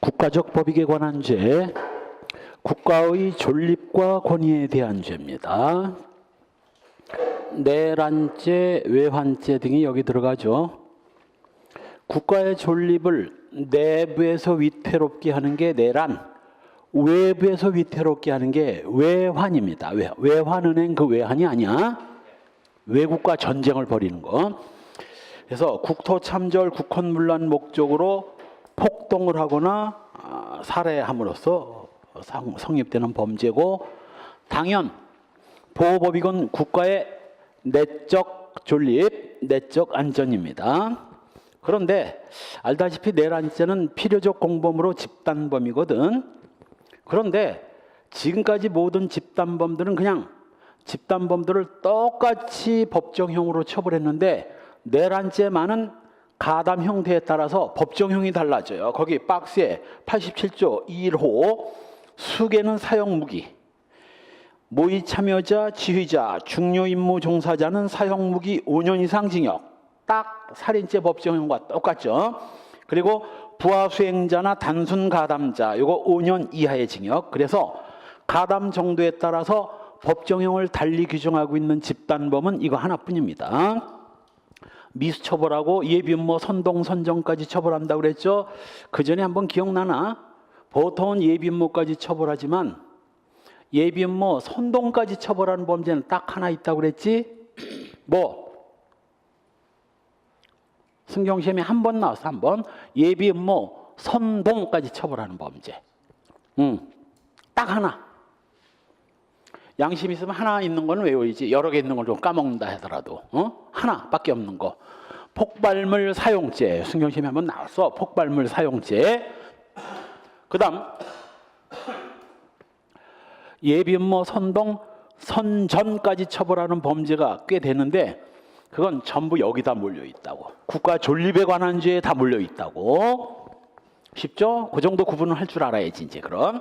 국가적 법익에 관한 죄, 국가의 존립과 권위에 대한 죄입니다. 내란죄, 외환죄 등이 여기 들어가죠. 국가의 존립을 내부에서 위태롭게 하는 게 내란, 외부에서 위태롭게 하는 게 외환입니다. 외환은행 그 외환이 아니야. 외국과 전쟁을 벌이는 거. 그래서 국토참절, 국헌문란 목적으로 폭동을 하거나 살해함으로써 성립되는 범죄고, 당연 보호법익은 국가의 내적 존립, 내적 안전입니다. 그런데 알다시피 내란죄는 필요적 공범으로 집단범이거든. 그런데 지금까지 모든 집단범들은 그냥 집단범들을 똑같이 법정형으로 처벌했는데, 내란죄만은 가담 형태에 따라서 법정형이 달라져요. 거기 박스에 87조 1호 수개는 사형무기, 모의 참여자, 지휘자, 중요 임무 종사자는 사형무기 5년 이상 징역. 딱 살인죄 법정형과 똑같죠. 그리고 부하 수행자나 단순 가담자, 이거 5년 이하의 징역. 그래서 가담 정도에 따라서 법정형을 달리 규정하고 있는 집단범은 이거 하나뿐입니다. 미수처벌하고 예비음모, 선동, 선정까지 처벌한다고 그랬죠. 그 전에 한번 기억나나? 보통은 예비음모까지 처벌하지만 예비음모, 선동까지 처벌하는 범죄는 딱 하나 있다고 그랬지? 뭐? 승경시험에 한 번 나왔어, 한 번. 예비음모, 선동까지 처벌하는 범죄. 딱 하나. 양심 있으면 하나 있는 건 외워야지. 여러 개 있는 걸 좀 까먹는다 하더라도 하나밖에 없는 거. 폭발물 사용죄. 승경시험에 한번 나왔어. 폭발물 사용죄. 그 다음 예비음모, 선동, 선전까지 처벌하는 범죄가 꽤 되는데, 그건 전부 여기다 몰려있다고. 국가 존립에 관한 죄에 다 몰려있다고. 쉽죠? 그 정도 구분을 할 줄 알아야지. 이제 그럼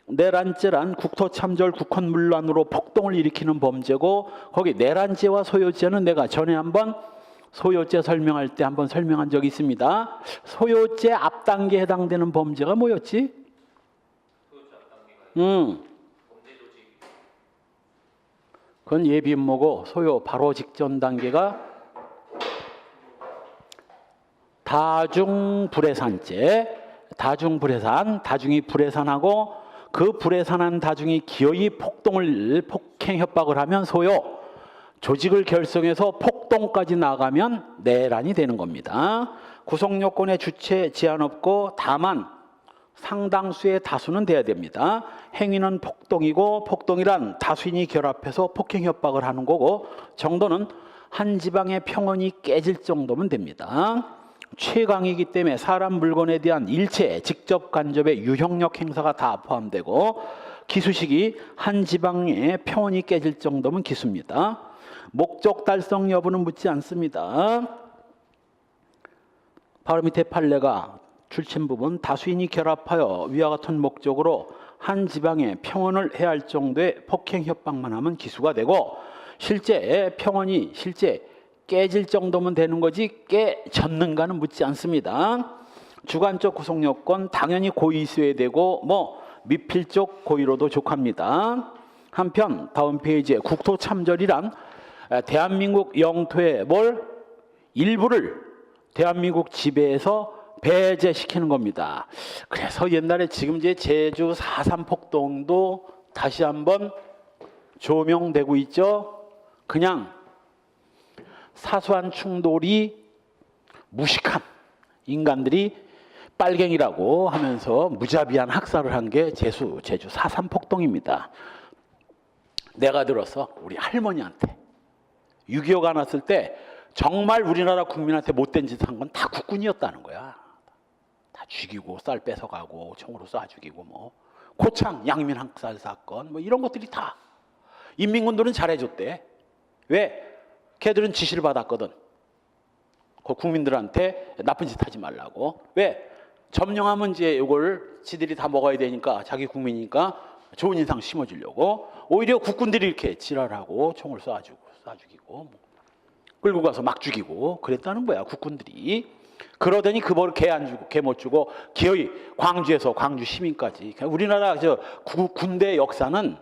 내란죄란 국토참절, 국헌문란으로 폭동을 일으키는 범죄고, 거기 내란죄와 소요죄는 내가 전에 한번 소요죄 설명할 때 한번 설명한 적이 있습니다. 소요죄 앞단계에 해당되는 범죄가 뭐였지? 그건 예비음모고, 소요 바로 직전 단계가 다중불해산죄. 다중불해산, 다중이 불해산하고 그 불해산한 다중이 기어이 폭행 협박을 하면 소요, 조직을 결성해서 폭동까지 나가면 내란이 되는 겁니다. 구성요건의 주체 제한 없고, 다만 상당수의 다수는 돼야 됩니다. 행위는 폭동이고, 폭동이란 다수인이 결합해서 폭행 협박을 하는 거고, 정도는 한 지방의 평온이 깨질 정도면 됩니다. 최강이기 때문에 사람, 물건에 대한 일체 직접 간접의 유형력 행사가 다 포함되고, 기수식이 한 지방의 평온이 깨질 정도면 기수입니다. 목적 달성 여부는 묻지 않습니다. 바로 밑에 판례가 출첵 부분, 다수인이 결합하여 위와 같은 목적으로 한 지방의 평온을 해할 정도의 폭행 협박만 하면 기수가 되고, 실제 평온이 깨질 정도면 되는 거지 깨졌는가는 묻지 않습니다. 주관적 구성 요건 당연히 고의 있어야 되고, 미필적 고의로도 족합니다. 한편 다음 페이지에 국토참절이란 대한민국 영토의 일부를 대한민국 지배해서 배제시키는 겁니다. 그래서 옛날에 지금 이제 제주 4.3 폭동도 다시 한번 조명되고 있죠. 그냥 사소한 충돌이 무식한 인간들이 빨갱이라고 하면서 무자비한 학살을 한 게 제주 4.3 폭동입니다. 내가 들어서 우리 할머니한테 6.25가 났을 때 정말 우리나라 국민한테 못된 짓 한 건 다 국군이었다는 거야. 다 죽이고 쌀 뺏어가고 총으로 쏴 죽이고 고창 양민 학살 사건 이런 것들이 다 인민군들은 잘해줬대. 왜? 걔들은 지시를 받았거든. 그 국민들한테 나쁜 짓 하지 말라고. 왜? 점령하면 이제 이걸 지들이 다 먹어야 되니까, 자기 국민이니까 좋은 인상 심어주려고. 오히려 국군들이 이렇게 지랄하고 총을 쏴 죽이고 끌고 가서 막 죽이고 그랬다는 거야, 국군들이. 그러더니 그 벌을 개 안 주고 개 못 주고 기어이 광주에서 광주 시민까지. 우리나라 저 군대 역사는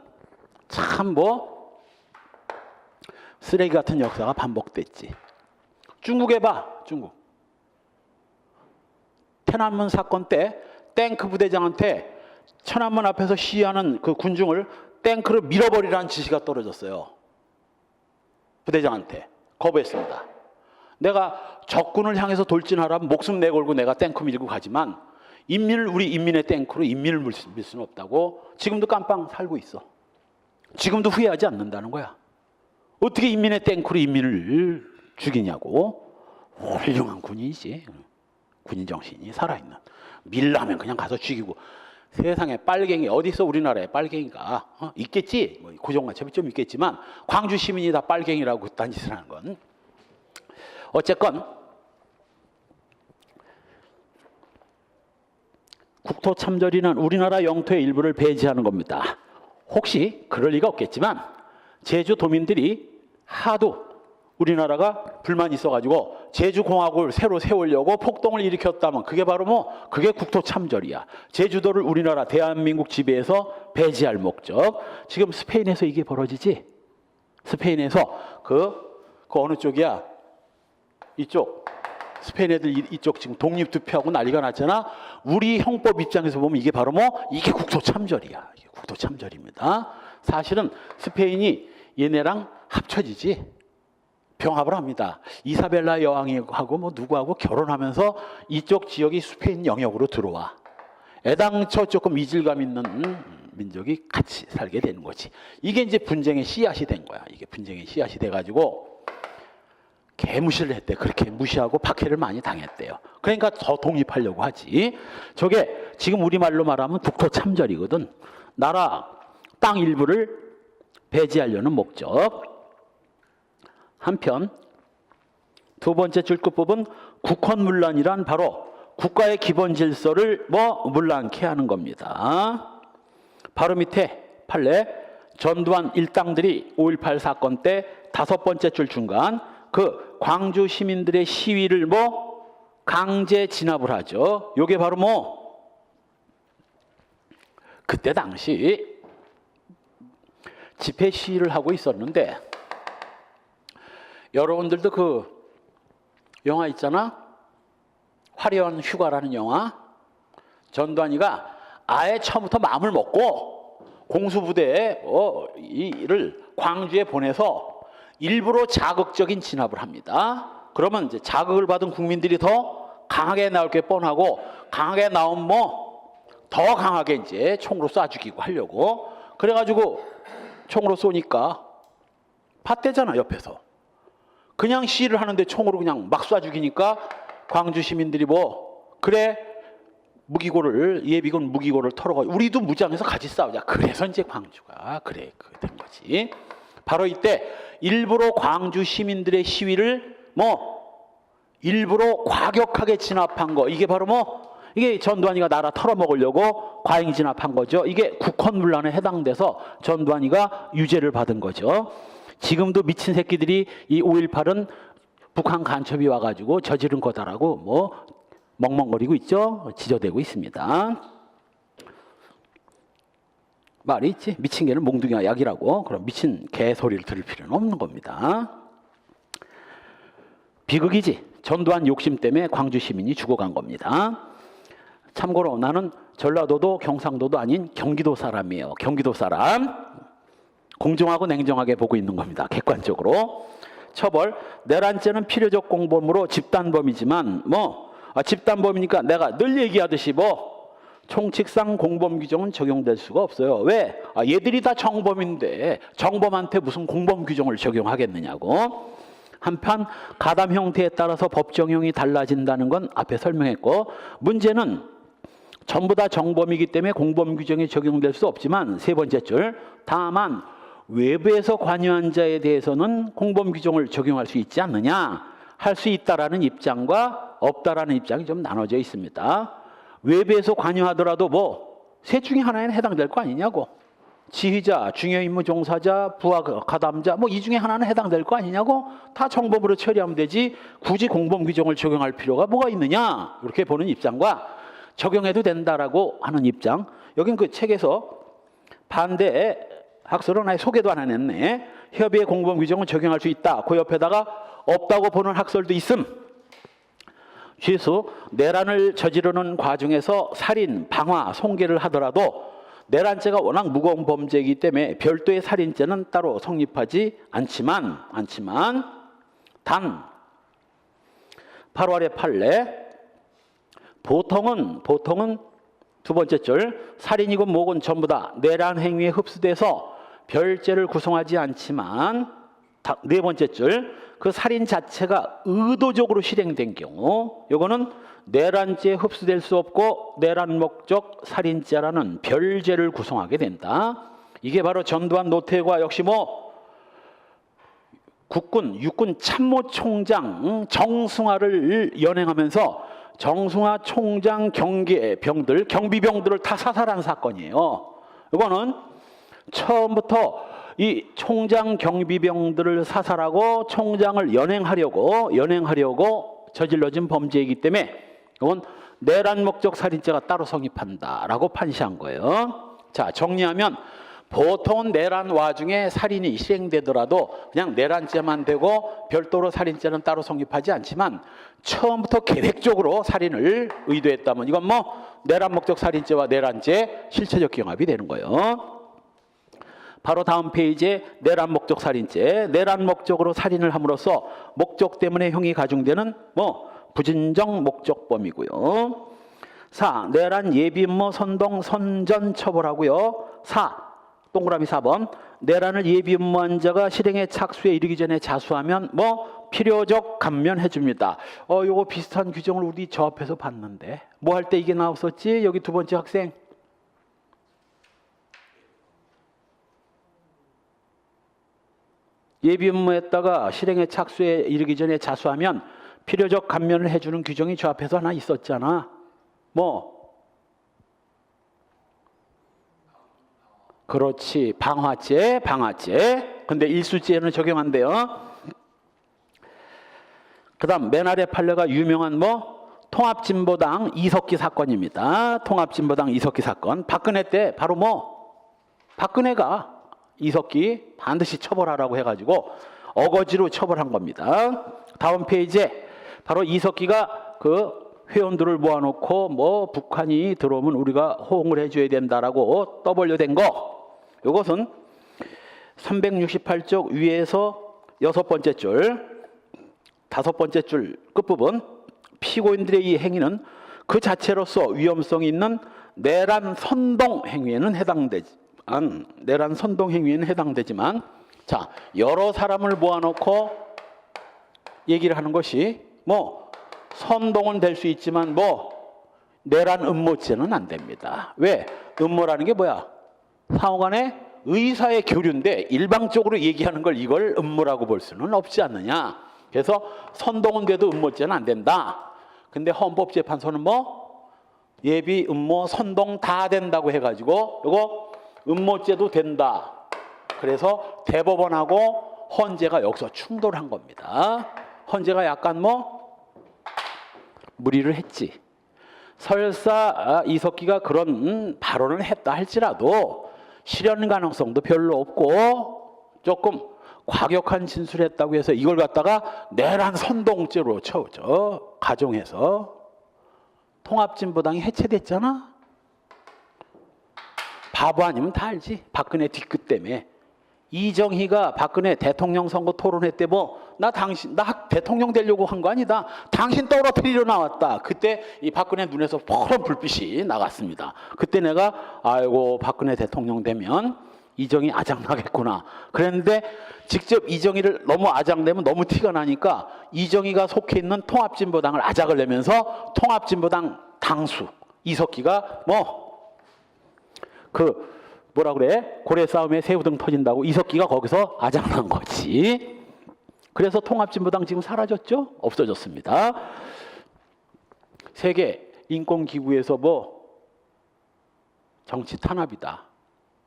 참 뭐 쓰레기 같은 역사가 반복됐지. 중국에 봐, 중국.天安문 사건 때 탱크 부대장한테 천안문 앞에서 시위하는 그 군중을 탱크로 밀어버리라는 지시가 떨어졌어요. 부대장한테 거부했습니다. 내가 적군을 향해서 돌진하라면 목숨 내걸고 내가 탱크 밀고 가지만 우리 인민의 탱크로 인민을 밀 수는 없다고. 지금도 깜빵 살고 있어. 지금도 후회하지 않는다는 거야. 어떻게 인민의 탱크로 인민을 죽이냐고. 훌륭한 군인이지. 군인 정신이 살아있는. 밀라면 그냥 가서 죽이고. 세상에 빨갱이 어디 있어? 우리나라에 빨갱이가 있겠지. 뭐 고정관념이 좀 있겠지만 광주 시민이 다 빨갱이라고 그딴 짓을 하는 건. 어쨌건 국토 참전이는 우리나라 영토의 일부를 배제하는 겁니다. 혹시 그럴 리가 없겠지만 제주도민들이 하도 우리나라가 불만이 있어가지고 제주공화국을 새로 세우려고 폭동을 일으켰다면 그게 바로 그게 국토 참전이야. 제주도를 우리나라 대한민국 지배에서 배제할 목적. 지금 스페인에서 이게 벌어지지. 스페인에서 그 어느 쪽이야? 이쪽. 스페인 애들 이쪽 지금 독립 투표하고 난리가 났잖아. 우리 형법 입장에서 보면 이게 바로 이게 국토 참전이야. 이게 국토 참전입니다. 사실은 스페인이 얘네랑 합쳐지지. 병합을 합니다. 이사벨라 여왕하고 누구하고 결혼하면서 이쪽 지역이 스페인 영역으로 들어와. 애당초 조금 이질감 있는 민족이 같이 살게 되는 거지. 이게 이제 분쟁의 씨앗이 된 거야. 이게 분쟁의 씨앗이 돼가지고 개무시를 했대. 그렇게 무시하고 박해를 많이 당했대요. 그러니까 더 독립하려고 하지. 저게 지금 우리말로 말하면 국토 참전이거든. 나라 땅 일부를 배제하려는 목적. 한편 두 번째 줄급법은 국헌문란이란 바로 국가의 기본 질서를 문란케 하는 겁니다. 바로 밑에 판례 전두환 일당들이 5.18 사건 때 다섯 번째 줄 중간 그 광주 시민들의 시위를 강제 진압을 하죠. 요게 바로 그때 당시 집회 시위를 하고 있었는데 여러분들도 그 영화 있잖아. 화려한 휴가라는 영화. 전두환이가 아예 처음부터 마음을 먹고 공수부대에 이를 광주에 보내서 일부러 자극적인 진압을 합니다. 그러면 이제 자극을 받은 국민들이 더 강하게 나올 게 뻔하고 강하게 나오면 더 강하게 이제 총으로 쏴 죽이고 하려고. 그래가지고 총으로 쏘니까 팠대잖아 옆에서. 그냥 시위를 하는데 총으로 그냥 막 쏴 죽이니까 광주 시민들이 그래 무기고를 예비군 무기고를 털어가지고 우리도 무장해서 같이 싸우자. 그래서 이제 광주가 그래 된 거지. 바로 이때 일부러 광주 시민들의 시위를 일부러 과격하게 진압한 거. 이게 바로 이게 전두환이가 나라 털어먹으려고 과잉 진압한 거죠. 이게 국헌문란에 해당돼서 전두환이가 유죄를 받은 거죠. 지금도 미친 새끼들이 이 5.18은 북한 간첩이 와가지고 저지른 거다라고 멍멍거리고 있죠. 지저대고 있습니다. 말이 있지. 미친 개는 몽둥이와 약이라고. 그럼 미친 개 소리를 들을 필요는 없는 겁니다. 비극이지. 전두환 욕심 때문에 광주 시민이 죽어간 겁니다. 참고로 나는 전라도도 경상도도 아닌 경기도 사람이에요. 경기도 사람. 공정하고 냉정하게 보고 있는 겁니다. 객관적으로. 처벌, 내란죄는 필요적 공범으로 집단범이지만 집단범이니까 내가 늘 얘기하듯이 총칙상 공범 규정은 적용될 수가 없어요. 왜? 얘들이 다 정범인데 정범한테 무슨 공범 규정을 적용하겠느냐고. 한편 가담 형태에 따라서 법정형이 달라진다는 건 앞에 설명했고, 문제는 전부 다 정범이기 때문에 공범 규정이 적용될 수 없지만 세 번째 줄, 다만 외부에서 관여한 자에 대해서는 공범 규정을 적용할 수 있지 않느냐, 할 수 있다라는 입장과 없다라는 입장이 좀 나눠져 있습니다. 외부에서 관여하더라도 셋 중에 하나에는 해당될 거 아니냐고. 지휘자, 중요임무 종사자, 부하 가담자 뭐 이 중에 하나는 해당될 거 아니냐고 다 정범으로 처리하면 되지 굳이 공범 규정을 적용할 필요가 뭐가 있느냐 이렇게 보는 입장과 적용해도 된다라고 하는 입장. 여긴 그 책에서 반대 학설은 아예 소개도 안 해냈네. 협의의 공범 규정은 적용할 수 있다. 그 옆에다가 없다고 보는 학설도 있음. 취소, 내란을 저지르는 과정에서 살인, 방화, 손괴를 하더라도 내란죄가 워낙 무거운 범죄이기 때문에 별도의 살인죄는 따로 성립하지 않지만 단 8월의 판례 보통은 두 번째 줄 살인이건 뭐건 전부 다 내란 행위에 흡수돼서 별죄를 구성하지 않지만 네 번째 줄 그 살인 자체가 의도적으로 실행된 경우 요거는 내란죄에 흡수될 수 없고 내란 목적 살인죄라는 별죄를 구성하게 된다. 이게 바로 전두환 노태우가 역시 뭐 국군 육군 참모총장 정승화를 연행하면서 정승화 총장 경계병들 경비병들을 다 사살한 사건이에요. 이거는 처음부터 이 총장 경비병들을 사살하고 총장을 연행하려고 저질러진 범죄이기 때문에 이건 내란 목적 살인죄가 따로 성립한다라고 판시한 거예요. 자, 정리하면 보통 내란 와중에 살인이 실행되더라도 그냥 내란죄만 되고 별도로 살인죄는 따로 성립하지 않지만 처음부터 계획적으로 살인을 의도했다면 이건 뭐 내란 목적 살인죄와 내란죄 실체적 경합이 되는 거예요. 바로 다음 페이지에 내란 목적 살인죄, 내란 목적으로 살인을 함으로써 목적 때문에 형이 가중되는 뭐 부진정 목적범이고요. 4. 내란 예비음모 선동 선전 처벌하고요. 4. 동그라미 4번 내란을 예비음모한 자가 실행의 착수에 이르기 전에 자수하면 뭐 필요적 감면해 줍니다. 요거 비슷한 규정을 우리 저 앞에서 봤는데 뭐 할 때 이게 나왔었지? 여기 두 번째 학생. 예비음모했다가 실행의 착수에 이르기 전에 자수하면 필요적 감면을 해주는 규정이 저 앞에서 하나 있었잖아. 뭐? 그렇지. 방화죄. 근데 일수죄는 적용한대요. 그 다음 맨 아래 판례가 유명한 뭐? 통합진보당 이석기 사건입니다. 통합진보당 이석기 사건. 박근혜 때 바로 뭐? 박근혜가 이석기 반드시 처벌하라고 해가지고 어거지로 처벌한 겁니다. 다음 페이지에 바로 이석기가 그 회원들을 모아놓고 뭐 북한이 들어오면 우리가 호응을 해줘야 된다라고 떠벌려댄 거. 이것은 368쪽 위에서 6번째 줄, 5번째 줄 끝부분 피고인들의 이 행위는 그 자체로서 위험성이 있는 내란 선동 행위에는 해당되지만 자 여러 사람을 모아놓고 얘기를 하는 것이 뭐 선동은 될 수 있지만 뭐 내란 음모죄는 안 됩니다. 왜? 음모라는 게 뭐야? 상호간의 의사의 교류인데 일방적으로 얘기하는 걸 이걸 음모라고 볼 수는 없지 않느냐. 그래서 선동은 돼도 음모죄는 안 된다. 근데 헌법재판소는 뭐 예비, 음모, 선동 다 된다고 해가지고 이거 음모죄도 된다. 그래서 대법원하고 헌재가 여기서 충돌한 겁니다. 헌재가 약간 뭐 무리를 했지. 설사 이석기가 그런 발언을 했다 할지라도 실현 가능성도 별로 없고 조금 과격한 진술을 했다고 해서 이걸 갖다가 내란 선동죄로 가정해서 통합진보당이 해체됐잖아. 바보 아니면 다 알지. 박근혜 뒤끝 때문에. 이정희가 박근혜 대통령 선거 토론회 때 뭐 나 대통령 되려고 한 거 아니다. 당신 떨어뜨리러 나왔다. 그때 이 박근혜 눈에서 퍼런 불빛이 나갔습니다. 그때 내가 아이고 박근혜 대통령 되면 이정희 아작나겠구나. 그랬는데 직접 이정희를 너무 아작내면 너무 티가 나니까 이정희가 속해 있는 통합진보당을 아작을 내면서 통합진보당 당수 이석기가 뭐라 그래? 고래 싸움에 새우등 터진다고 이석기가 거기서 아작난 거지. 그래서 통합진보당 지금 사라졌죠? 없어졌습니다. 세계 인권기구에서 뭐 정치 탄압이다.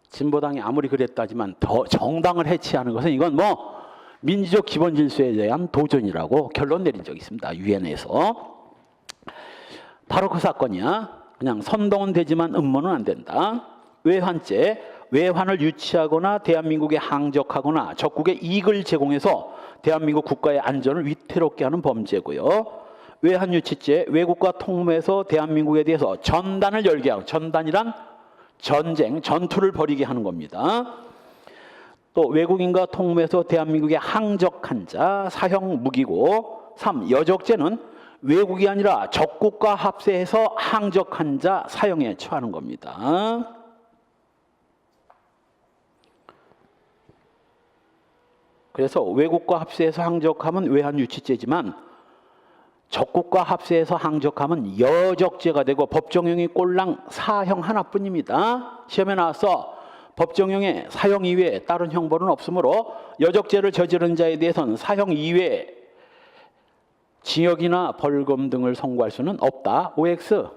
진보당이 아무리 그랬다지만 더 정당을 해치하는 것은 이건 뭐 민주적 기본 질서에 대한 도전이라고 결론 내린 적이 있습니다. 유엔에서. 바로 그 사건이야. 그냥 선동은 되지만 음모는 안 된다. 외환죄, 외환을 유치하거나 대한민국에 항적하거나 적국에 이익을 제공해서 대한민국 국가의 안전을 위태롭게 하는 범죄고요. 외환유치죄, 외국과 통모해서 대한민국에 대해서 전단을 열게 하고, 전단이란 전쟁, 전투를 벌이게 하는 겁니다. 또 외국인과 통모해서 대한민국에 항적한 자, 사형 무기고. 3. 여적죄는 외국이 아니라 적국과 합세해서 항적한 자 사형에 처하는 겁니다. 그래서 외국과 합세해서 항적하면 외환유치죄지만 적국과 합세해서 항적하면 여적죄가 되고 법정형이 꼴랑 사형 하나뿐입니다. 시험에 나와서 법정형의 사형 이외에 다른 형벌은 없으므로 여적죄를 저지른 자에 대해서는 사형 이외에 징역이나 벌금 등을 선고할 수는 없다. OX.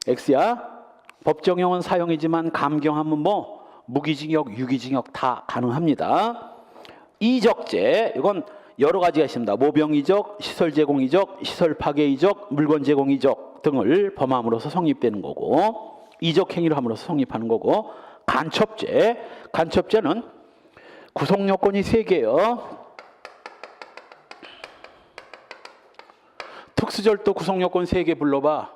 X야. 법정형은 사형이지만 감경하면 뭐 무기징역, 유기징역 다 가능합니다. 이적죄, 이건 여러 가지가 있습니다. 모병이적, 시설 제공 이적, 시설 파괴 이적, 물건 제공 이적 등을 범함으로써 성립되는 거고, 이적 행위를 함으로써 성립하는 거고. 간첩죄, 간첩죄는 구속 요건이 3개예요. 특수절도 구속 요건 3개 불러봐.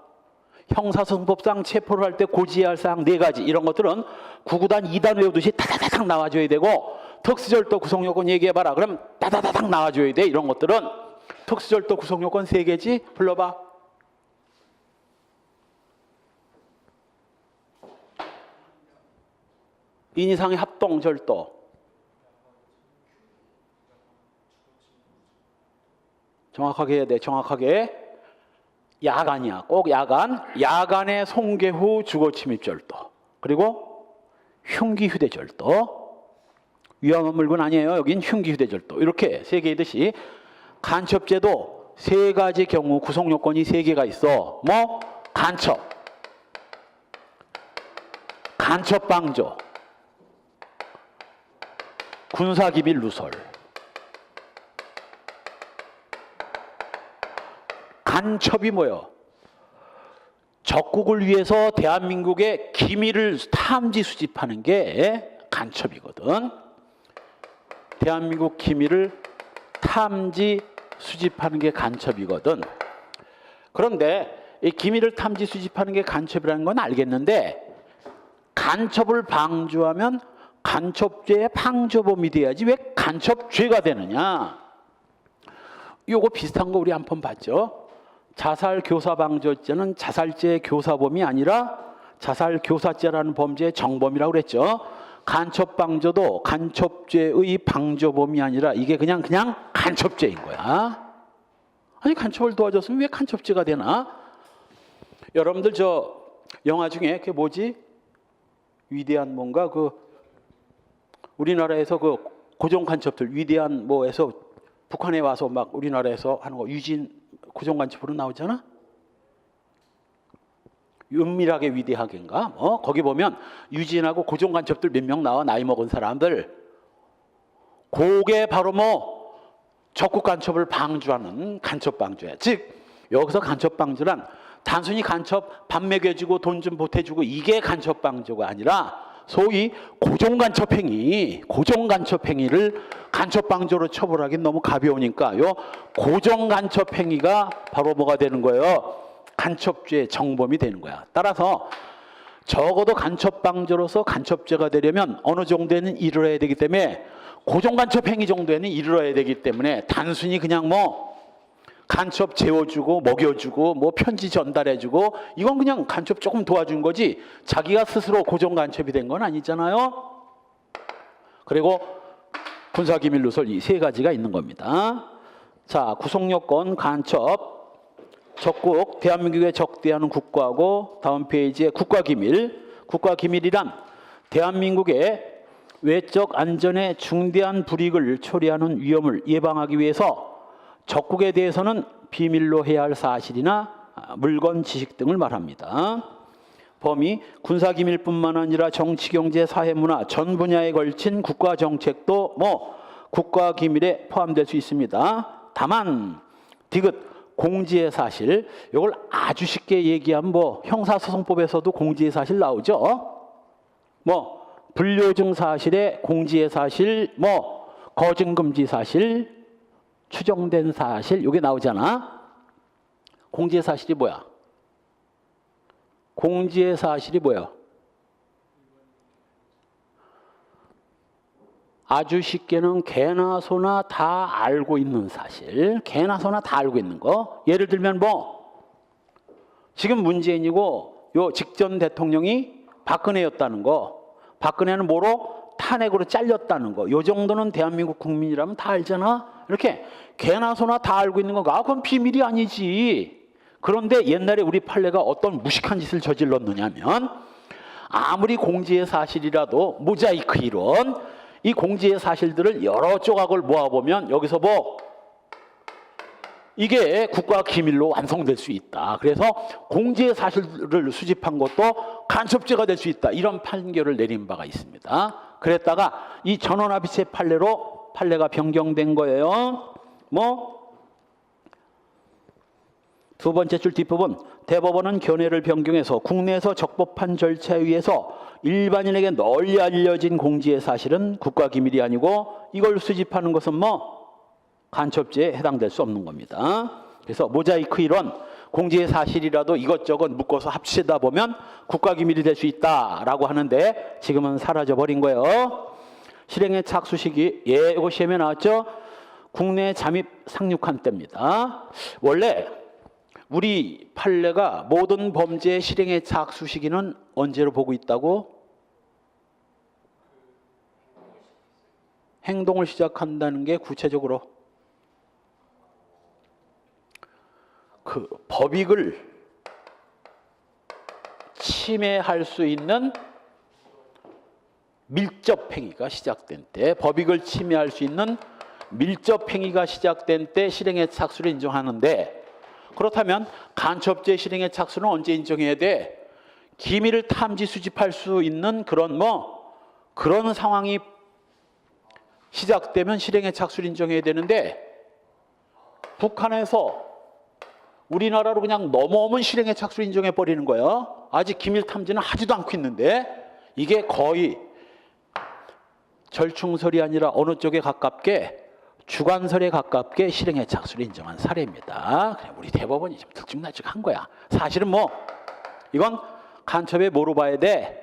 형사소송법상 체포를 할 때 고지해야 할 사항 4가지, 이런 것들은 9구단 2단 외우듯이 다다다닥 나와줘야 되고, 특수절도 구속요건 얘기해봐라. 그럼 다다다닥 나와줘야 돼. 이런 것들은 특수절도 구속요건 3개지. 불러봐. 인 이상의 합동절도. 정확하게 해야 돼. 정확하게. 야간이야. 꼭 야간. 야간의 송계 후 주거침입절도. 그리고 흉기휴대절도. 위험한 물건 아니에요. 여긴 흉기휴대절도. 이렇게 3개이듯이 간첩죄도 3가지 경우 구속요건이 3개가 있어. 뭐? 간첩, 간첩방조, 군사기밀 누설. 간첩이 뭐예요? 적국을 위해서 대한민국의 기밀을 탐지 수집하는 게 간첩이거든. 대한민국 기밀을 탐지 수집하는 게 간첩이거든. 그런데 이 기밀을 탐지 수집하는 게 간첩이라는 건 알겠는데, 간첩을 방조하면 간첩죄의 방조범이 돼야지 왜 간첩죄가 되느냐. 요거 비슷한 거 우리 한 번 봤죠. 자살교사방조죄는 자살죄의 교사범이 아니라 자살교사죄라는 범죄의 정범이라고 그랬죠. 간첩방조도 간첩죄의 방조범이 아니라 이게 그냥 간첩죄인 거야. 아니, 간첩을 도와줬으면 왜 간첩죄가 되나? 여러분들 저 영화 중에 그게 뭐지? 위대한 뭔가 그 우리나라에서 그 고정 간첩들 위대한 뭐에서 북한에 와서 막 우리나라에서 하는 거 유진 고정 간첩으로 나오잖아. 은밀하게 위대하게인가? 거기 보면 유진하고 고정 간첩들 몇 명 나와. 나이 먹은 사람들. 그게 바로 뭐 적국 간첩을 방조하는 간첩 방조야. 즉 여기서 간첩 방조란 단순히 간첩 밥 먹여주고 돈 좀 보태주고 이게 간첩 방조가 아니라 소위 고정 간첩 행위, 고정 간첩 행위를 간첩 방조로 처벌하기는 너무 가벼우니까 요 고정 간첩 행위가 바로 뭐가 되는 거예요? 간첩죄의 정범이 되는 거야. 따라서 적어도 간첩 방조로서 간첩죄가 되려면 어느 정도에는 이르러야 되기 때문에 고정 간첩 행위 정도에는 이르러야 되기 때문에 단순히 그냥 뭐 간첩 재워주고 먹여주고 뭐 편지 전달해주고 이건 그냥 간첩 조금 도와준 거지 자기가 스스로 고정 간첩이 된 건 아니잖아요. 그리고 군사기밀 누설 이 3가지가 있는 겁니다. 자, 구속요건 간첩, 적국, 대한민국에 적대하는 국가고, 다음 페이지에 국가기밀. 국가기밀이란 대한민국의 외적 안전에 중대한 불이익을 초래하는 위험을 예방하기 위해서 적국에 대해서는 비밀로 해야 할 사실이나 물건, 지식 등을 말합니다. 범위 군사기밀뿐만 아니라 정치, 경제, 사회, 문화 전 분야에 걸친 국가정책도 뭐 국가기밀에 포함될 수 있습니다. 다만 디귿 공지의 사실, 이걸 아주 쉽게 얘기하면 뭐 형사소송법에서도 공지의 사실 나오죠. 뭐 불료증 사실에 공지의 사실, 뭐 거증금지 사실, 추정된 사실, 이게 나오잖아. 공지의 사실이 뭐야? 공지의 사실이 뭐야? 아주 쉽게는 개나 소나 다 알고 있는 사실, 개나 소나 다 알고 있는 거. 예를 들면 뭐 지금 문재인이고 요 직전 대통령이 박근혜였다는 거, 박근혜는 뭐로 탄핵으로 잘렸다는 거, 요 정도는 대한민국 국민이라면 다 알잖아. 이렇게 개나 소나 다 알고 있는 건가? 그건 비밀이 아니지. 그런데 옛날에 우리 판례가 어떤 무식한 짓을 저질렀느냐면, 아무리 공지의 사실이라도 모자이크 이론, 이 공지의 사실들을 여러 조각을 모아보면 여기서 뭐 이게 국가 기밀로 완성될 수 있다. 그래서 공지의 사실을 수집한 것도 간첩죄가 될 수 있다. 이런 판결을 내린 바가 있습니다. 그랬다가 이 전원합의체 판례로 판례가 변경된 거예요. 뭐 두 번째 줄 뒷부분, 대법원은 견해를 변경해서 국내에서 적법한 절차에 의해서 일반인에게 널리 알려진 공지의 사실은 국가기밀이 아니고 이걸 수집하는 것은 뭐 간첩죄에 해당될 수 없는 겁니다. 그래서 모자이크 이론, 공지의 사실이라도 이것저것 묶어서 합치다 보면 국가기밀이 될 수 있다라고 하는데 지금은 사라져버린 거예요. 실행의 착수 시기, 예, 이거 시험에 나왔죠? 국내 잠입 상륙한 때입니다. 원래 우리 판례가 모든 범죄의 실행의 착수 시기는 언제로 보고 있다고? 행동을 시작한다는 게 구체적으로 그 법익을 침해할 수 있는 밀접행위가 시작된 때, 법익을 침해할 수 있는 밀접행위가 시작된 때 실행의 착수를 인정하는데, 그렇다면 간첩죄 실행의 착수는 언제 인정해야 돼? 기밀을 탐지 수집할 수 있는 그런 그런 상황이 시작되면 실행의 착수를 인정해야 되는데, 북한에서 우리나라로 그냥 넘어오면 실행의 착수를 인정해 버리는 거예요. 아직 기밀 탐지는 하지도 않고 있는데, 이게 거의 절충설이 아니라 어느 쪽에 가깝게 주관설에 가깝게 실행의 착수를 인정한 사례입니다. 우리 대법원이 좀 들쭉날쭉한 거야. 사실은 뭐 이건 간첩에 뭐로 봐야 돼?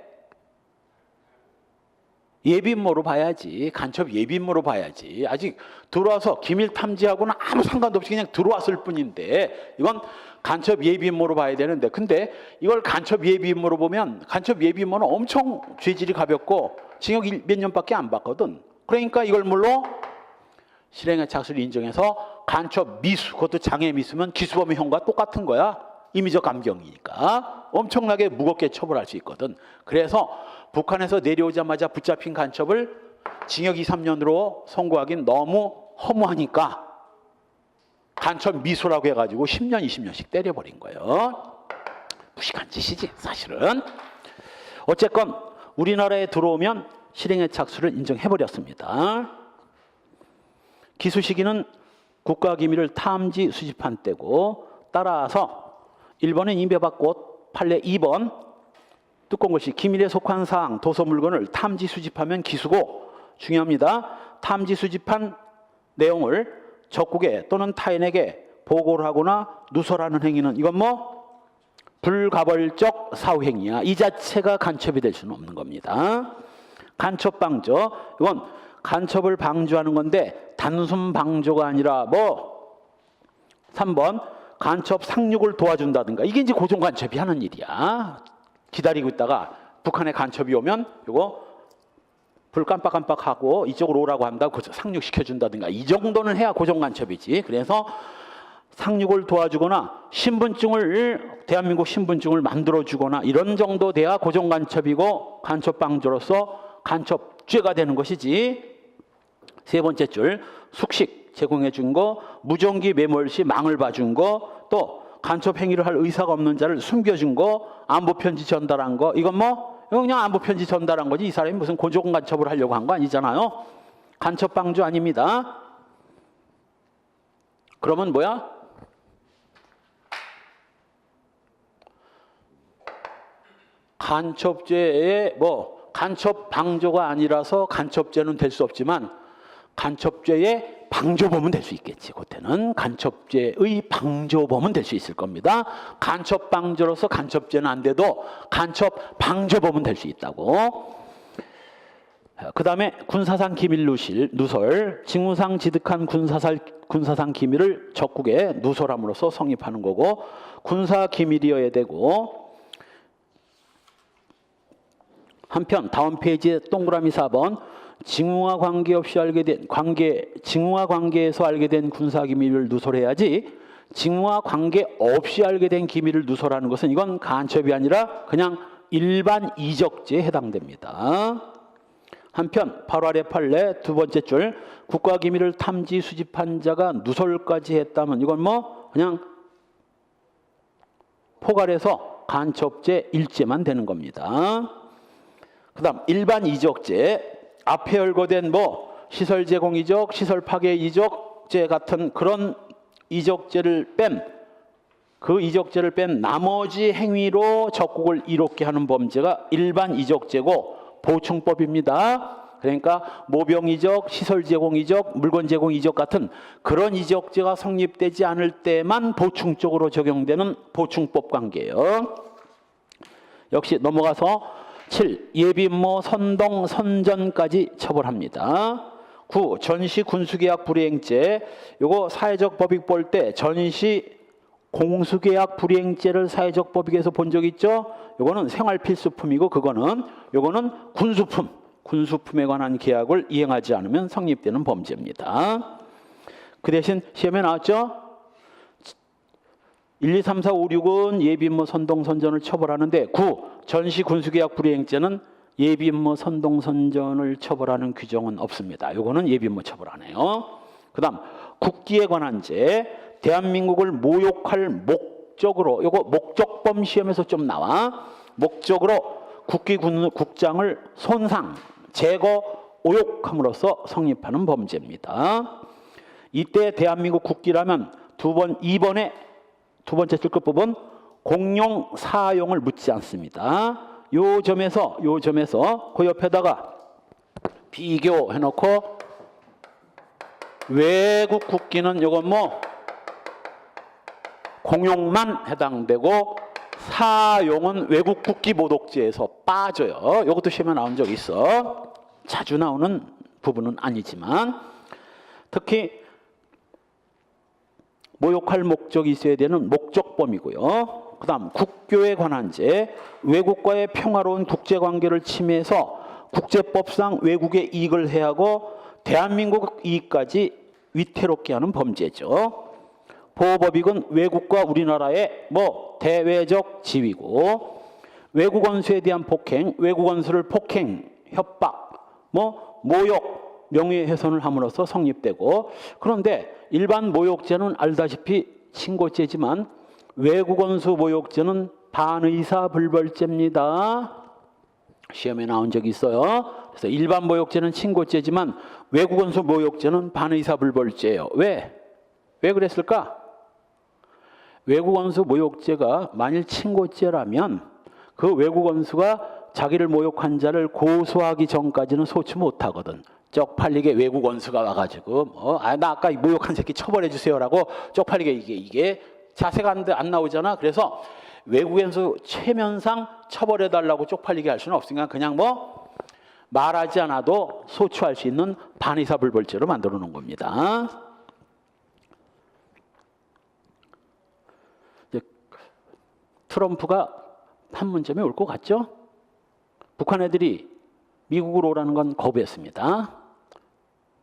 예비인모로 봐야지. 간첩 예비인모로 봐야지. 아직 들어와서 기밀 탐지하고는 아무 상관도 없이 그냥 들어왔을 뿐인데, 이건 간첩 예비인모로 봐야 되는데, 근데 이걸 간첩 예비인모로 보면 간첩 예비인모는 엄청 죄질이 가볍고 징역 몇 년밖에 안 받거든. 그러니까 이걸 물로 실행의 착수를 인정해서 간첩 미수, 그것도 장애 미수면 기수범행형과 똑같은 거야. 임의적 감경이니까 엄청나게 무겁게 처벌할 수 있거든. 그래서 북한에서 내려오자마자 붙잡힌 간첩을 징역 2, 3년으로 선고하긴 너무 허무하니까 간첩 미수라고 해가지고 10년, 20년씩 때려버린 거예요. 무식한 짓이지 사실은. 어쨌건 우리나라에 들어오면 실행의 착수를 인정해버렸습니다. 기수 시기는 국가기밀을 탐지 수집한 때고, 따라서 1번은 임배박꽃, 판례 2번 뚜껑글씨 기밀에 속한 사항, 도서 물건을 탐지 수집하면 기수고, 중요합니다. 탐지 수집한 내용을 적국에 또는 타인에게 보고를 하거나 누설하는 행위는 이건 뭐 불가벌적 사후행위야. 이 자체가 간첩이 될 수는 없는 겁니다. 간첩 방조, 이건 간첩을 방조하는 건데 단순 방조가 아니라 뭐 3번 간첩 상륙을 도와준다든가, 이게 이제 고정 간첩이 하는 일이야. 기다리고 있다가 북한의 간첩이 오면 이거 불 깜빡깜빡하고 이쪽으로 오라고 한다고 상륙시켜준다든가, 이 정도는 해야 고정 간첩이지. 그래서 상륙을 도와주거나 신분증을, 대한민국 신분증을 만들어주거나 이런 정도 돼야 고정 간첩이고 간첩 방조로서 간첩죄가 되는 것이지. 세 번째 줄 숙식 제공해 준 거, 무전기 매몰 시 망을 봐준 거, 또 간첩 행위를 할 의사가 없는 자를 숨겨준 거, 안보 편지 전달한 거, 이건 뭐 이거 그냥 안보 편지 전달한 거지 이 사람이 무슨 고조건 간첩을 하려고 한 거 아니잖아요. 간첩 방조 아닙니다. 그러면 뭐야? 간첩죄에 뭐 간첩 방조가 아니라서 간첩죄는 될 수 없지만 간첩죄의 방조범은 될 수 있겠지. 그때는 간첩죄의 방조범은 될 수 있을 겁니다. 간첩 방조로서 간첩죄는 안 돼도 간첩 방조범은 될 수 있다고. 그 다음에 군사상 기밀 누설, 직무상 지득한 군사상 기밀을 적국에 누설함으로써 성립하는 거고, 군사 기밀이어야 되고, 한편 다음 페이지에 동그라미 4번 직무와 관계없이 알게 된 직무와 관계에서 알게 된 군사 기밀을 누설해야지, 직무와 관계없이 알게 된 기밀을 누설하는 것은 이건 간첩이 아니라 그냥 일반 이적죄에 해당됩니다. 한편 8월의 판례 두 번째 줄 국가기밀을 탐지 수집한 자가 누설까지 했다면 이건 뭐 그냥 포괄해서 간첩죄 일죄만 되는 겁니다. 그 다음 일반 이적죄, 앞에 열거된 뭐 시설 제공 이적, 시설 파괴 이적죄 같은 그런 이적죄를 그 이적죄를 뺀 나머지 행위로 적국을 이롭게 하는 범죄가 일반 이적죄고 보충법입니다. 그러니까 모병 이적, 시설 제공 이적, 물건 제공 이적 같은 그런 이적죄가 성립되지 않을 때만 보충적으로 적용되는 보충법 관계예요. 역시 넘어가서 7. 예비임무 선동 선전까지 처벌합니다. 9. 전시 군수계약 불이행죄. 요거 사회적 법익 볼 때 전시 공수계약 불이행죄를 사회적 법익에서 본 적 있죠? 요거는 생활필수품이고 요거는 군수품에 관한 계약을 이행하지 않으면 성립되는 범죄입니다. 그 대신 시험에 나왔죠? 1, 2, 3, 4, 5, 6은 예비임무 선동 선전을 처벌하는데 9. 전시 군수계약 불이행죄는 예비임무 선동 선전을 처벌하는 규정은 없습니다. 요거는 예비임무 처벌 안 해요. 그 다음 국기에 관한 죄, 대한민국을 모욕할 목적으로, 요거 목적범 시험에서 좀 나와. 목적으로 국장을 손상, 제거, 오욕함으로써 성립하는 범죄입니다. 이때 대한민국 국기라면 2번에 두 번째 줄것 부분 공용 사용을 묻지 않습니다. 요 점에서 그 옆에다가 비교해놓고 외국 국기는 요건 뭐 공용만 해당되고 사용은 외국 국기 모독죄에서 빠져요. 이것도 시험에 나온 적 있어. 자주 나오는 부분은 아니지만 특히 모욕할 목적이 있어야 되는 목적범이고요. 그 다음 국교에 관한 죄, 외국과의 평화로운 국제관계를 침해해서 국제법상 외국의 이익을 해하고 대한민국 이익까지 위태롭게 하는 범죄죠. 보호법익은 외국과 우리나라의 뭐 대외적 지위고, 외국 원수에 대한 폭행, 외국 원수를 폭행, 협박, 모욕, 명예훼손을 함으로써 성립되고, 그런데 일반 모욕죄는 알다시피 친고죄지만 외국 원수 모욕죄는 반의사불벌죄입니다. 시험에 나온 적이 있어요. 그래서 일반 모욕죄는 친고죄지만 외국 원수 모욕죄는 반의사불벌죄예요. 왜 그랬을까? 외국 원수 모욕죄가 만일 친고죄라면 그 외국 원수가 자기를 모욕한 자를 고소하기 전까지는 소추 못하거든. 쪽팔리게 외국 원수가 와가지고 나 아까 모욕한 새끼 처벌해 주세요라고 쪽팔리게 이게 자세가 안 나오잖아. 그래서 외국 원수 최면상 처벌해 달라고 쪽팔리게 할 수는 없으니까 그냥 말하지 않아도 소추할 수 있는 반의사불벌죄로 만들어 놓은 겁니다. 트럼프가 판문점에 올 것 같죠? 북한 애들이 미국으로 오라는 건 거부했습니다.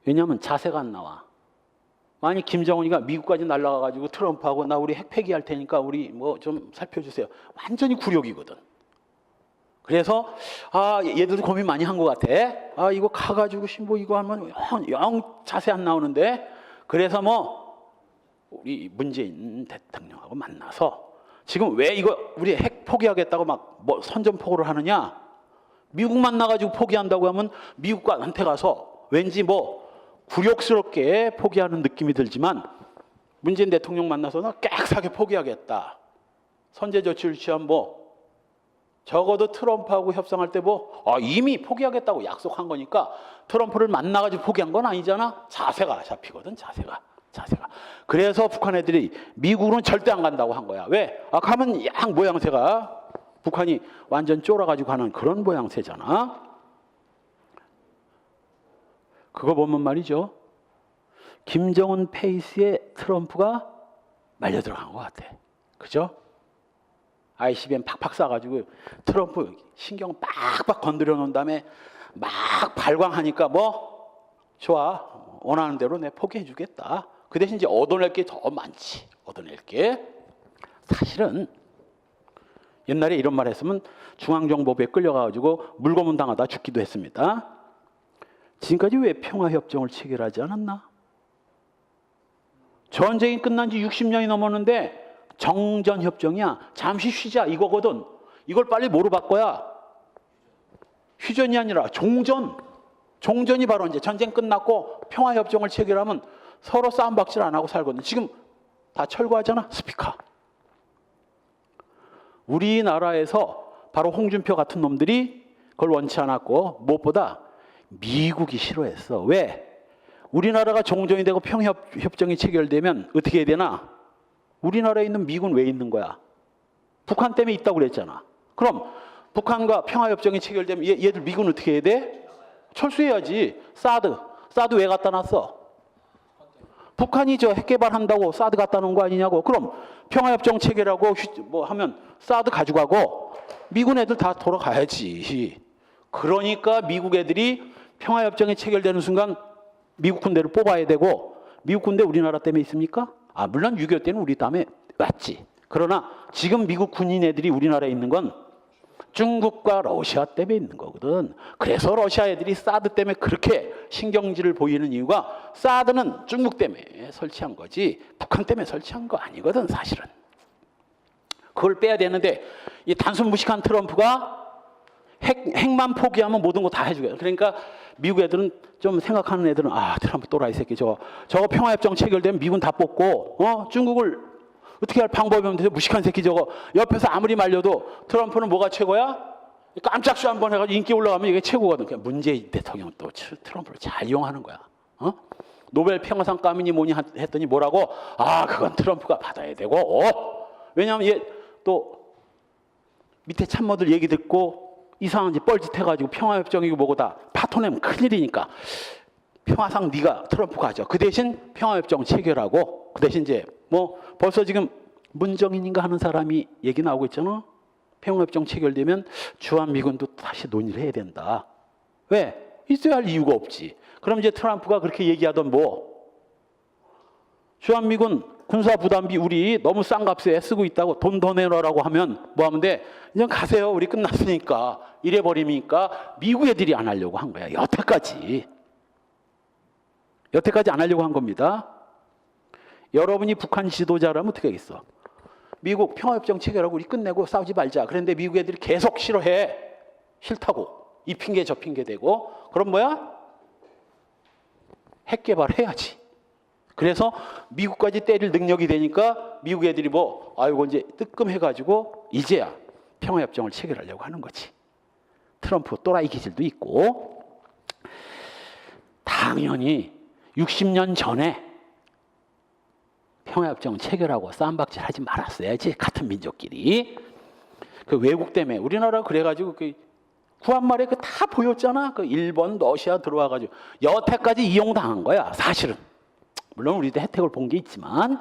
왜냐하면 자세가 안 나와. 만약 김정은이가 미국까지 날아가가지고 트럼프하고 나 우리 핵 폐기할 테니까 우리 좀 살펴주세요. 완전히 굴욕이거든. 그래서 얘들도 고민 많이 한 것 같아. 이거 가가지고 이거 하면 영 자세 안 나오는데. 그래서 우리 문재인 대통령하고 만나서 지금 왜 이거 우리 핵 포기하겠다고 막 뭐 선전포고를 하느냐? 미국 만나가지고 포기한다고 하면 미국한테 가서 왠지 뭐 굴욕스럽게 포기하는 느낌이 들지만 문재인 대통령 만나서 나 깨끗하게 포기하겠다. 선제 조치를 취한 뭐 적어도 트럼프하고 협상할 때 뭐 이미 포기하겠다고 약속한 거니까 트럼프를 만나가지고 포기한 건 아니잖아. 자세가 잡히거든. 자세가. 그래서 북한 애들이 미국은 절대 안 간다고 한 거야. 왜? 가면 양 모양새가 북한이 완전 쫄아가지고 하는 그런 모양새잖아. 그거 보면 말이죠. 김정은 페이스에 트럼프가 말려 들어간 것 같아. 그죠? ICBM 팍팍 쏴가지고 트럼프 신경 빡빡 건드려 놓은 다음에 막 발광하니까 뭐 좋아. 원하는 대로 내 포기해 주겠다. 그 대신 이제 얻어낼 게 더 많지. 얻어낼 게. 사실은 옛날에 이런 말 했으면 중앙정보부에 끌려가가지고 물고문 당하다 죽기도 했습니다. 지금까지 왜 평화협정을 체결하지 않았나? 전쟁이 끝난 지 60년이 넘었는데 정전협정이야. 잠시 쉬자 이거거든. 이걸 빨리 뭐로 바꿔야? 휴전이 아니라 종전. 종전이 바로 이제 전쟁 끝났고 평화협정을 체결하면 서로 싸움박질 안 하고 살거든. 지금 다 철거하잖아. 스피커. 우리나라에서 바로 홍준표 같은 놈들이 그걸 원치 않았고 무엇보다 미국이 싫어했어. 왜? 우리나라가 종전이 되고 평화협정이 체결되면 어떻게 해야 되나? 우리나라에 있는 미군 왜 있는 거야? 북한 때문에 있다고 그랬잖아. 그럼 북한과 평화협정이 체결되면 얘들 미군 어떻게 해야 돼? 철수해야지. 사드 왜 갖다 놨어? 북한이 핵 개발한다고 사드 갖다 놓은 거 아니냐고. 그럼 평화협정 체결하고 뭐 하면 사드 가져가고 미군 애들 다 돌아가야지. 그러니까 미국 애들이 평화협정이 체결되는 순간 미국 군대를 뽑아야 되고 미국 군대 우리나라 때문에 있습니까? 물론 6.25 때는 우리 땀에 왔지. 그러나 지금 미국 군인 애들이 우리나라에 있는 건 중국과 러시아 때문에 있는 거거든. 그래서 러시아 애들이 사드 때문에 그렇게 신경질을 보이는 이유가 사드는 중국 때문에 설치한 거지 북한 때문에 설치한 거 아니거든 사실은. 그걸 빼야 되는데 이 단순 무식한 트럼프가 핵만 포기하면 모든 거 다 해주게. 그러니까 미국 애들은 좀 생각하는 애들은 트럼프 또라이 새끼 저거 평화협정 체결되면 미군 다 뽑고 중국을 어떻게 할 방법이 없는데 무식한 새끼 저거 옆에서 아무리 말려도 트럼프는 뭐가 최고야? 깜짝 수 한번 해가지고 인기 올라가면 이게 최고거든. 그냥 문재인 대통령 또 트럼프를 잘 이용하는 거야. 노벨 평화상 감이니 뭐니 했더니 뭐라고? 그건 트럼프가 받아야 되고. 왜냐하면 얘 또 밑에 참모들 얘기 듣고 이상한 짓 뻘짓해가지고 평화협정이고 뭐고 다 파토내면 큰일이니까 평화상 네가 트럼프 가져. 그 대신 평화협정 체결하고 그 대신 이제 뭐 벌써 지금 문정인인가 하는 사람이 얘기 나오고 있잖아. 평화협정 체결되면 주한미군도 다시 논의를 해야 된다. 왜? 있어야 할 이유가 없지. 그럼 이제 트럼프가 그렇게 얘기하던 주한미군 군사부담비 우리 너무 싼 값에 쓰고 있다고 돈 더 내놓으라고 하면 뭐 하면 돼? 이제 가세요. 우리 끝났으니까. 이래버리니까 미국 애들이 안 하려고 한 거야. 여태까지 안 하려고 한 겁니다. 여러분이 북한 지도자라면 어떻게 하겠어? 미국 평화협정 체결하고 우리 끝내고 싸우지 말자. 그런데 미국 애들이 계속 싫어해. 싫다고. 이 핑계 저 핑계 대고. 그럼 뭐야? 핵 개발해야지. 그래서 미국까지 때릴 능력이 되니까 미국 애들이 이제 뜨끔해가지고 이제야 평화협정을 체결하려고 하는 거지. 트럼프 또라이 기질도 있고. 당연히 60년 전에 평화협정 체결하고 싸움박질 하지 말았어야지. 같은 민족끼리. 그 외국 때문에 우리나라 그래가지고 구한말에 다 보였잖아. 일본, 러시아 들어와가지고 여태까지 이용당한 거야. 사실은. 물론 우리도 혜택을 본 게 있지만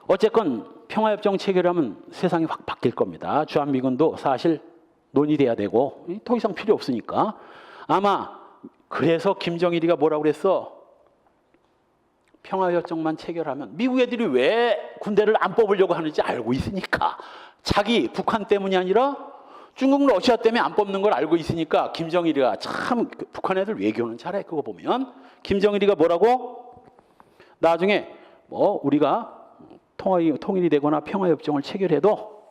어쨌건 평화협정 체결하면 세상이 확 바뀔 겁니다. 주한미군도 사실 논의돼야 되고 더 이상 필요 없으니까. 아마 그래서 김정일이가 뭐라고 그랬어? 평화협정만 체결하면 미국 애들이 왜 군대를 안 뽑으려고 하는지 알고 있으니까. 자기 북한 때문이 아니라 중국 러시아 때문에 안 뽑는 걸 알고 있으니까 김정일이가 참 북한 애들 외교는 잘해. 그거 보면 김정일이가 뭐라고? 나중에 뭐 우리가 통일이 되거나 평화협정을 체결해도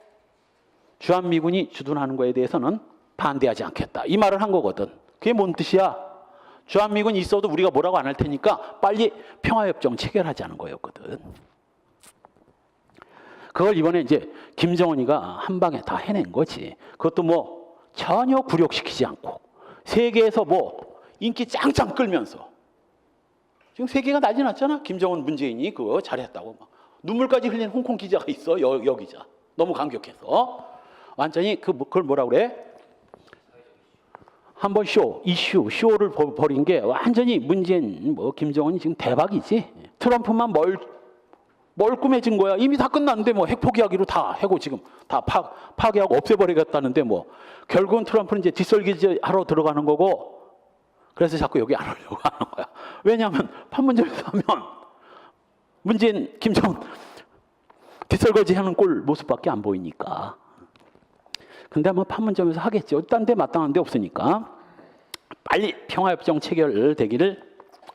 주한미군이 주둔하는 거에 대해서는 반대하지 않겠다. 이 말을 한 거거든. 그게 뭔 뜻이야? 주한미군 있어도 우리가 뭐라고 안 할 테니까 빨리 평화협정 체결하자는 거였거든. 그걸 이번에 이제 김정은이가 한 방에 다 해낸 거지. 그것도 뭐 전혀 굴욕시키지 않고 세계에서 뭐 인기 짱짱 끌면서 지금 세계가 난리 났잖아. 김정은 문재인이 그거 잘했다고 막 눈물까지 흘린 홍콩 기자가 있어. 여 기자 너무 감격해서 완전히 그걸 뭐라 그래? 한번 쇼를 벌인 게 완전히 문재인 뭐 김정은이 지금 대박이지. 트럼프만 멀끔해진 거야. 이미 다 끝났는데 뭐 핵 포기하기로 다 해고 지금 다 파괴하고 없애버리겠다는데 뭐 결국은 트럼프는 이제 뒷설기지 하러 들어가는 거고. 그래서 자꾸 여기 안 오려고 하는 거야. 왜냐하면 판문점에서 하면 문재인 김정은 뒷설거지 하는 꼴 모습밖에 안 보이니까. 근데 아마 판문점에서 하겠죠. 딴 데 마땅한 데 없으니까. 빨리 평화협정 체결되기를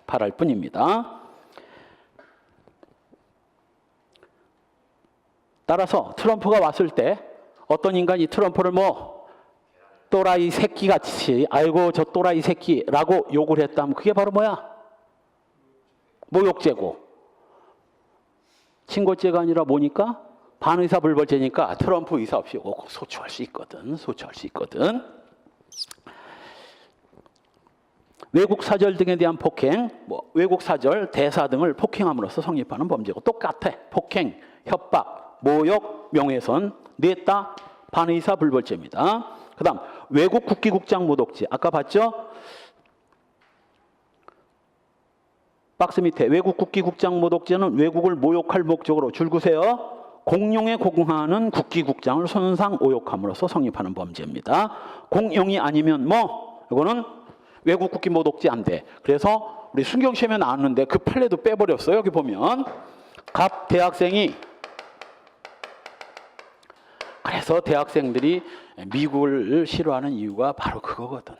바랄 뿐입니다. 따라서 트럼프가 왔을 때 어떤 인간이 트럼프를 뭐 또라이 새끼같이 아이고 저 또라이 새끼라고 욕을 했다면 그게 바로 뭐야? 모욕죄고. 친고죄가 아니라 뭐니까? 반의사 불벌죄니까 트럼프 의사 없이 소추할 수 있거든. 소추할 수 있거든. 외국 사절 등에 대한 폭행, 뭐 외국 사절, 대사 등을 폭행함으로써 성립하는 범죄고 똑같아. 폭행, 협박, 모욕, 명예훼손 냈다 반의사 불벌죄입니다. 그다음 외국 국기국장 모독죄. 아까 봤죠? 박스 밑에 외국 국기국장 모독죄는 외국을 모욕할 목적으로 줄구세요. 공용에 공하는 국기국장을 손상 오욕함으로써 성립하는 범죄입니다. 공용이 아니면 뭐 이거는 외국 국기 모독죄 안 돼. 그래서 우리 순경시험에 나왔는데 그 판례도 빼버렸어요. 여기 보면 갑 대학생이 그래서 대학생들이 미국을 싫어하는 이유가 바로 그거거든.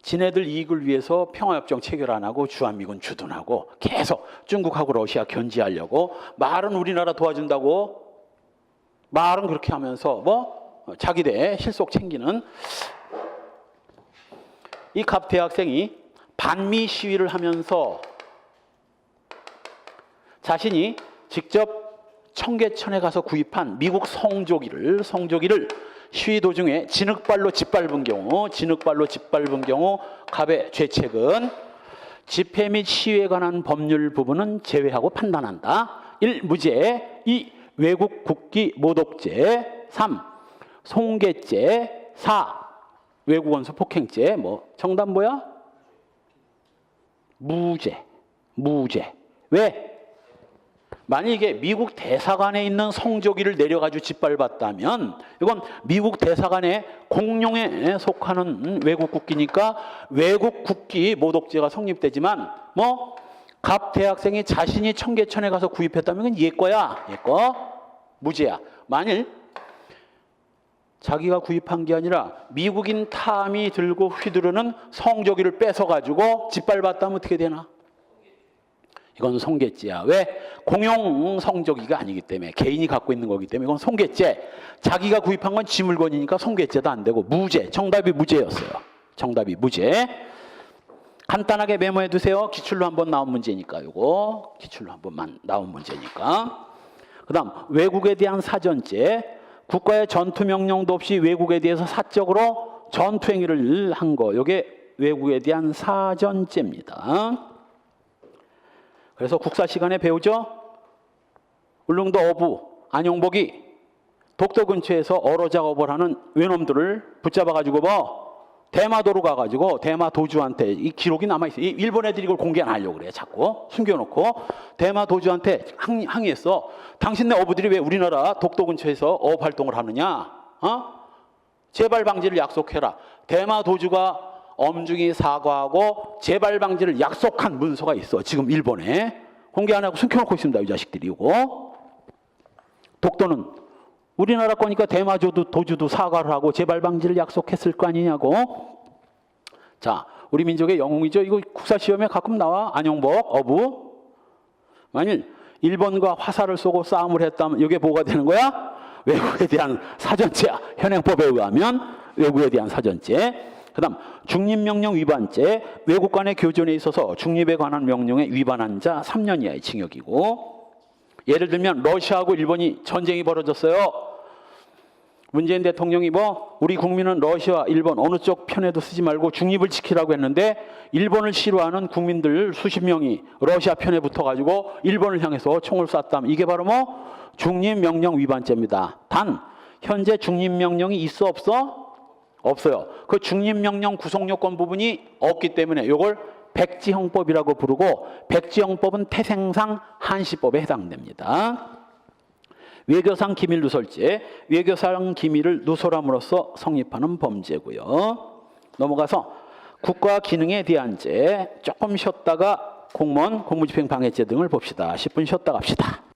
지네들 이익을 위해서 평화협정 체결 안 하고 주한미군 주둔하고 계속 중국하고 러시아 견제하려고 말은 우리나라 도와준다고 말은 그렇게 하면서 뭐 자기네 실속 챙기는 이 갑 대학생이 반미 시위를 하면서 자신이 직접 청계천에 가서 구입한 미국 성조기를 시위 도중에 진흙발로 짓밟은 경우 갑의 죄책은 집회 및 시위에 관한 법률 부분은 제외하고 판단한다. 1. 무죄 2. 외국 국기 모독죄 3. 송계죄 4. 외국 원수 폭행죄. 뭐 정답 뭐야? 무죄. 왜? 만약에 미국 대사관에 있는 성조기를 내려가지고 짓밟았다면 이건 미국 대사관의 공용에 속하는 외국 국기니까 외국 국기 모독죄가 성립되지만 뭐 갑 대학생이 자신이 청계천에 가서 구입했다면 이건 얘 거야. 얘 거 무죄야. 만일 자기가 구입한 게 아니라 미국인 탐이 들고 휘두르는 성조기를 뺏어가지고 짓밟았다면 어떻게 되나? 이건 송계죄야. 왜? 공용 성조기가 아니기 때문에 개인이 갖고 있는 거기 때문에 이건 송계죄. 자기가 구입한 건 지 물건이니까 송계죄도 안 되고 무죄. 정답이 무죄였어요. 정답이 무죄. 간단하게 메모해 두세요. 기출로 한번 나온 문제니까 이거 기출로 한번만 나온 문제니까. 그다음 외국에 대한 사전죄. 국가의 전투 명령도 없이 외국에 대해서 사적으로 전투 행위를 한 거. 이게 외국에 대한 사전죄입니다. 그래서 국사 시간에 배우죠. 울릉도 어부 안용복이 독도 근처에서 어로 작업을 하는 외놈들을 붙잡아가지고 뭐 대마도로 가가지고 대마도주한테 이 기록이 남아있어요. 일본 애들이 이걸 공개 안 하려고 그래. 자꾸 숨겨놓고 대마도주한테 항의했어. 당신네 어부들이 왜 우리나라 독도 근처에서 어업 활동을 하느냐? 재발 방지를 약속해라. 대마도주가 엄중히 사과하고 재발 방지를 약속한 문서가 있어. 지금 일본에 공개 안 하고 숨겨놓고 있습니다. 이 자식들이. 이거 독도는 우리나라 거니까 대마도주도 사과를 하고 재발 방지를 약속했을 거 아니냐고. 자, 우리 민족의 영웅이죠. 이거 국사 시험에 가끔 나와. 안용복 어부. 만일 일본과 화살을 쏘고 싸움을 했다면 이게 뭐가 되는 거야? 외국에 대한 사전죄야. 현행법에 의하면 외국에 대한 사전죄. 그다음 중립명령 위반죄. 외국 간의 교전에 있어서 중립에 관한 명령에 위반한 자 3년 이하의 징역이고, 예를 들면 러시아하고 일본이 전쟁이 벌어졌어요. 문재인 대통령이 우리 국민은 러시아, 일본 어느 쪽 편에도 쓰지 말고 중립을 지키라고 했는데 일본을 싫어하는 국민들 수십 명이 러시아 편에 붙어가지고 일본을 향해서 총을 쐈다면 이게 바로 중립명령 위반죄입니다. 단 현재 중립명령이 있어 없어? 없어요. 그 중립명령 구속요건 부분이 없기 때문에 이걸 백지형법이라고 부르고, 백지형법은 태생상 한시법에 해당됩니다. 외교상 기밀 누설죄, 외교상 기밀을 누설함으로써 성립하는 범죄고요. 넘어가서 국가 기능에 대한 죄, 조금 쉬었다가 공무원, 공무집행 방해죄 등을 봅시다. 10분 쉬었다 갑시다.